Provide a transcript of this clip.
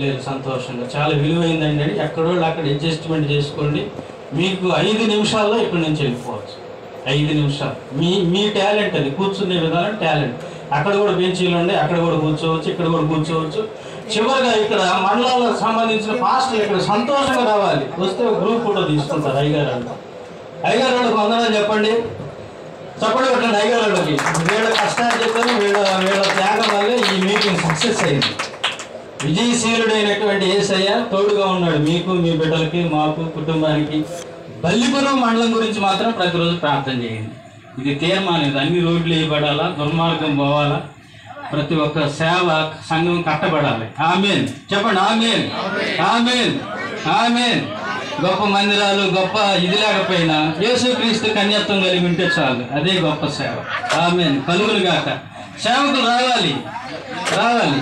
లేదు సంతోషంగా చాలా విలువైందండి. ఎక్కడో అక్కడ అడ్జస్ట్మెంట్ చేసుకోండి. మీకు 5 నిమిషాల్లో ఇక్కడి నుంచి వెళ్ళిపోవచ్చు. 5 నిమిషాలు. మీ టాలెంట్ అది, కూర్చునే విధానం టాలెంట్. అక్కడ కూడా బెంచీలు ఉండే, అక్కడ కూడా కూర్చోవచ్చు, ఇక్కడ కూడా కూర్చోవచ్చు. చివరిగా ఇక్కడ మండలాలకు సంబంధించిన పాస్టర్లు ఇక్కడ సంతోషంగా రావాలి. వస్తే ఒక గ్రూప్ ఫోటో తీసుకుంటారు అయ్యగారు వాళ్ళకి వందనాలు చెప్పండి. చెప్పండి పెట్టండి అయ్యగారు వాళ్ళకి. వీళ్ళ కష్టాలు చెప్పారు, వీళ్ళ త్యాగం వల్లే ఈ మీటింగ్ సక్సెస్ అయింది. విజయశీలుడైనటువంటి యేసయ్య తోడుగా ఉన్నాడు మీకు, మీ బిడ్డలకి, మాకు, కుటుంబానికి. బల్లిపురం మండలం గురించి మాత్రం ప్రతిరోజు ప్రార్థన చేయండి. ఇది తీర్మానం. ఇది అన్ని రోడ్లు వేయబడాలా, దుర్మార్గం పోవాలా, ప్రతి ఒక్క సేవ సంఘం కట్టబడాలి. ఆమేన్ చెప్పండి. ఆమేన్ ఆమేన్ ఆమేన్. గొప్ప మందిరాలు గొప్ప ఇది లేకపోయినా యేసుక్రీస్తు కన్యత్వం కలిగి ఉంటే చాలు, అదే గొప్ప సేవ. ఆమేన్ కలుగును గాక. సేవకులు రావాలి రావాలి.